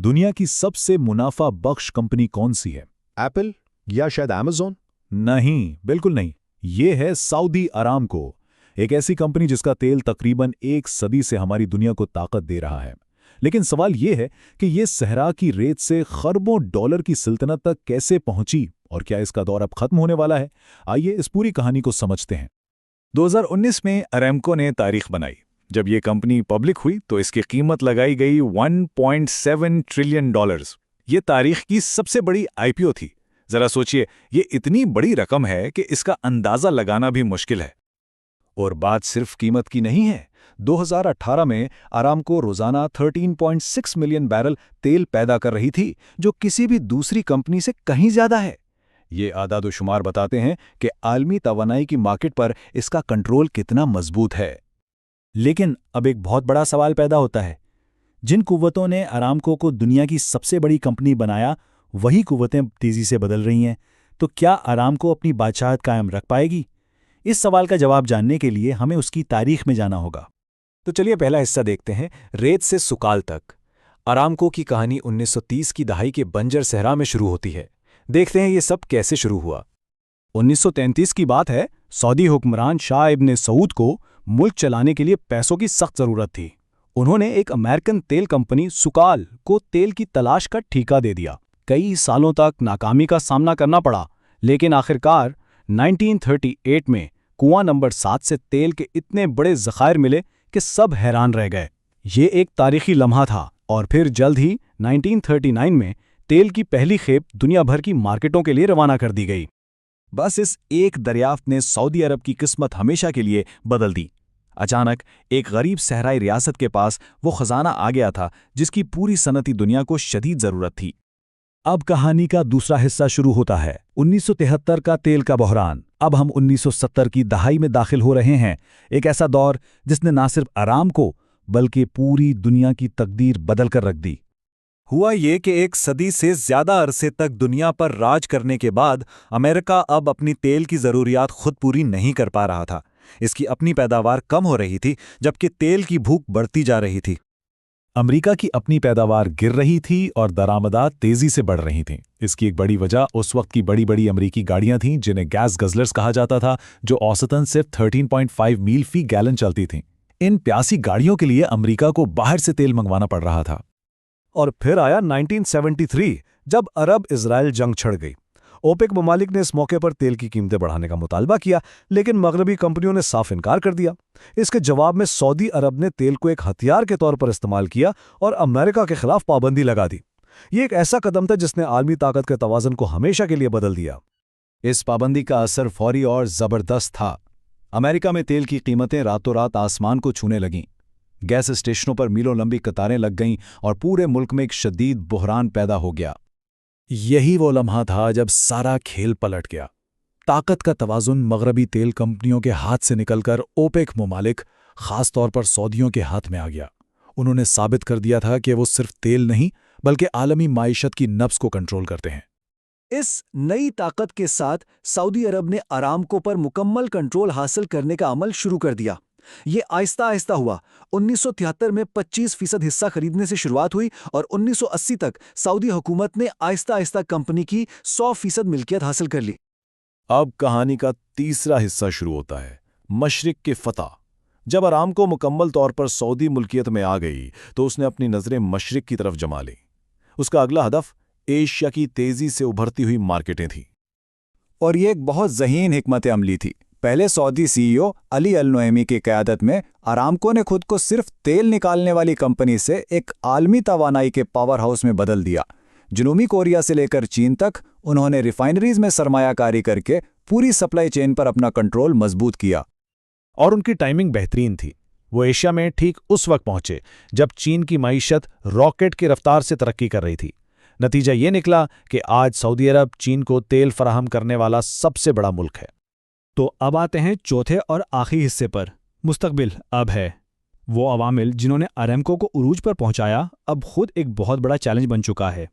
दुनिया की सबसे मुनाफा बख्श कंपनी कौन सी है? एप्पल या शायद अमेज़न? नहीं, बिल्कुल नहीं। ये है सऊदी अरामको, एक ऐसी कंपनी जिसका तेल तकरीबन एक सदी से हमारी दुनिया को ताकत दे रहा है। लेकिन सवाल ये है कि ये सहरा की रेत से खरबों डॉलर की सल्तनत तक कैसे पहुंची और क्या इसका दौर अब खत्म होने वाला है? आइए इस पूरी कहानी को समझते हैं। 2019 में अरामको ने तारीख बनाई। जब ये कंपनी पब्लिक हुई तो इसकी कीमत लगाई गई $1.7 ट्रिलियन। ये तारीख की सबसे बड़ी आईपीओ थी। जरा सोचिए, ये इतनी बड़ी रकम है कि इसका अंदाजा लगाना भी मुश्किल है। और बात सिर्फ कीमत की नहीं है। 2018 में अरामको रोजाना 13.6 मिलियन बैरल तेल पैदा कर रही थी, जो किसी भी दूसरी कंपनी से कहीं ज्यादा है। ये आदाद-ओ-शुमार बताते हैं कि आलमी तवानाई की मार्केट पर इसका कंट्रोल कितना मजबूत है। लेकिन अब एक बहुत बड़ा सवाल पैदा होता है। जिन कुव्वतों ने अरामको को दुनिया की सबसे बड़ी कंपनी बनाया, वही कुव्वतें तेजी से बदल रही हैं। तो क्या अरामको अपनी बादशाहत कायम रख पाएगी? इस सवाल का जवाब जानने के लिए हमें उसकी तारीख में जाना होगा। तो चलिए पहला हिस्सा देखते हैं, रेत से सुकाल तक। अरामको की कहानी 1930 की दहाई के बंजर सहरा में शुरू होती है। देखते हैं ये सब कैसे शुरू हुआ। 1933 की बात है। सऊदी हुक्मरान शाह इब्न सऊद को मुल्क चलाने के लिए पैसों की सख्त जरूरत थी। उन्होंने एक अमेरिकन तेल कंपनी सुकाल को तेल की तलाश का ठेका दे दिया। कई सालों तक नाकामी का सामना करना पड़ा, लेकिन आखिरकार 1938 में कुआं नंबर 7 से तेल के इतने बड़े ज़खायर मिले कि सब हैरान रह गए। ये एक तारीखी लम्हा था। और फिर जल्द ही 1939 में तेल की पहली खेप दुनिया भर की मार्केटों के लिए रवाना कर दी गई। बस इस एक दरियाफ्त ने सऊदी अरब की किस्मत हमेशा के लिए बदल दी। अचानक एक गरीब सहराई रियासत के पास वो खजाना आ गया था जिसकी पूरी सनती दुनिया को शदीद जरूरत थी। अब कहानी का दूसरा हिस्सा शुरू होता है। 1973 का तेल का बहरान। अब हम 1970 की दहाई में दाखिल हो रहे हैं। एक ऐसा दौर जिसने ना सिर्फ अरामको बल्कि पूरी दुनिया की तकदीर बदल कर रख दी। हुआ ये कि एक सदी से ज्यादा अरसे तक दुनिया पर राज करने के बाद अमेरिका अब अपनी तेल की जरूरियात खुद पूरी नहीं कर पा रहा था। इसकी अपनी पैदावार कम हो रही थी, जबकि तेल की भूख बढ़ती जा रही थी। अमेरिका की अपनी पैदावार गिर रही थी और दरामदात तेजी से बढ़ रही थीं। इसकी एक बड़ी वजह उस वक्त की बड़ी बड़ी अमेरिकी गाड़ियां थीं जिन्हें गैस गजलर्स कहा जाता था, जो औसतन सिर्फ 13.5 मील फी गैलन चलती थीं। इन प्यासी गाड़ियों के लिए अमेरिका को बाहर से तेल मंगवाना पड़ रहा था। और फिर आया 1973, जब अरब इजराइल जंग छिड़ गई। ओपेक ममालिक ने इस मौके पर तेल की कीमतें बढ़ाने का मुतालबा किया, लेकिन मगरबी कंपनियों ने साफ इनकार कर दिया। इसके जवाब में सऊदी अरब ने तेल को एक हथियार के तौर पर इस्तेमाल किया और अमेरिका के खिलाफ पाबंदी लगा दी। ये एक ऐसा कदम था जिसने आलमी ताकत के तवाज़ुन को हमेशा के लिए बदल दिया। इस पाबंदी का असर फौरी और जबरदस्त था। अमेरिका में तेल की कीमतें रातों रात आसमान को छूने लगीं। गैस स्टेशनों पर मीलों लंबी कतारें लग गईं और पूरे मुल्क में एक शदीद बुहरान पैदा हो गया। यही वो लम्हा था जब सारा खेल पलट गया। ताकत का तवाज़ुन मगरबी तेल कंपनियों के हाथ से निकलकर ओपेक ममालिक, खास तौर पर सऊदियों के हाथ में आ गया। उन्होंने साबित कर दिया था कि वो सिर्फ तेल नहीं बल्कि आलमी माइशत की नब्ज़ को कंट्रोल करते हैं। इस नई ताकत के साथ सऊदी अरब ने अरामको पर मुकम्मल कंट्रोल हासिल करने का अमल शुरू कर दिया। ये आहिस्ता आहिस्ता हुआ। 1973 में 25% हिस्सा खरीदने से शुरुआत हुई और 1980 तक सऊदी हुकूमत ने आहिस्ता आहिस्ता कंपनी की 100% मिल्कियत हासिल कर ली। अब कहानी का तीसरा हिस्सा शुरू होता है, मशरिक के फतह। जब अरामको मुकम्मल तौर पर सऊदी मुल्कियत में आ गई तो उसने अपनी नज़रें मशरिक की तरफ जमा ली। उसका अगला हदफ एशिया की तेजी से उभरती हुई मार्केटें थीं। और ये एक बहुत ज़हीन हिकमत अमली थी। पहले सऊदी सीईओ अली अल नोएमी की क़यादत में अरामको ने खुद को सिर्फ तेल निकालने वाली कंपनी से एक आलमी तवानाई के पावर हाउस में बदल दिया। जनूबी कोरिया से लेकर चीन तक उन्होंने रिफाइनरीज में सरमायाकारी करके पूरी सप्लाई चेन पर अपना कंट्रोल मजबूत किया। और उनकी टाइमिंग बेहतरीन थी। वो एशिया में ठीक उस वक्त पहुंचे जब चीन की मईशत रॉकेट की रफ्तार से तरक्की कर रही थी। नतीजा ये निकला कि आज सऊदी अरब चीन को तेल फराहम करने वाला सबसे बड़ा मुल्क है। तो अब आते हैं चौथे और आखिरी हिस्से पर। मुस्तकबिल अब है। वो अवामिल जिन्होंने अरामको को उरूज पर पहुंचाया अब खुद एक बहुत बड़ा चैलेंज बन चुका है।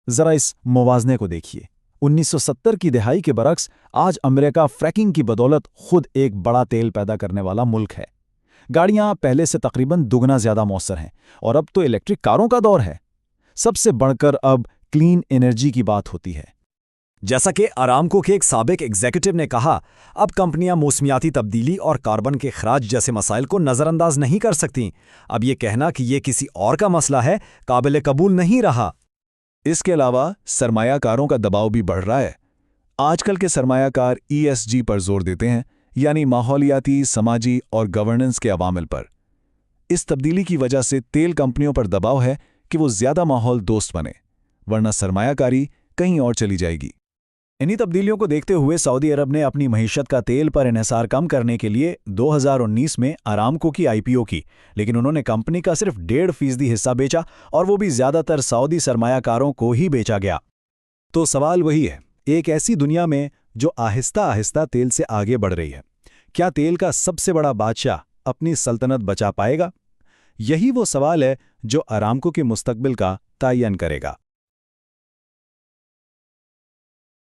जरा इस मुवाजने को देखिए। 1970 की दहाई के बरक्स आज अमेरिका फ्रैकिंग की बदौलत खुद एक बड़ा तेल पैदा करने वाला मुल्क है। गाड़ियां पहले से तकरीबन दुगना ज्यादा मौसर हैं और अब तो इलेक्ट्रिक कारों का दौर है। सबसे बढ़कर अब क्लीन एनर्जी की बात होती है। जैसा कि अरामको के एक साबिक एग्जीक्यूटिव ने कहा, अब कंपनियां मौसमियाती तब्दीली और कार्बन के खराज जैसे मसाइल को नज़रअंदाज नहीं कर सकती। अब ये कहना कि ये किसी और का मसला है, काबिल कबूल नहीं रहा। इसके अलावा सरमायाकारों का दबाव भी बढ़ रहा है। आजकल के सरमायाकार ESG पर जोर देते हैं, यानी माहौलियाती, समाजी और गवर्नेंस के अवामिल पर। इस तब्दीली की वजह से तेल कंपनियों पर दबाव है कि वो ज्यादा माहौल दोस्त बने, वरना सरमायाकारी कहीं और चली जाएगी। इन्हीं तब्दीलियों को देखते हुए सऊदी अरब ने अपनी मईशत का तेल पर इन्हिसार कम करने के लिए 2019 में अरामको की IPO की, लेकिन उन्होंने कंपनी का सिर्फ 1.5% हिस्सा बेचा और वो भी ज्यादातर सऊदी सरमायाकारों को ही बेचा गया। तो सवाल वही है, एक ऐसी दुनिया में जो आहिस्ता आहिस्ता तेल से आगे बढ़ रही है, क्या तेल का सबसे बड़ा बादशाह अपनी सल्तनत बचा पाएगा? यही वो सवाल है जो अरामको के मुस्तकबिल का तयन करेगा।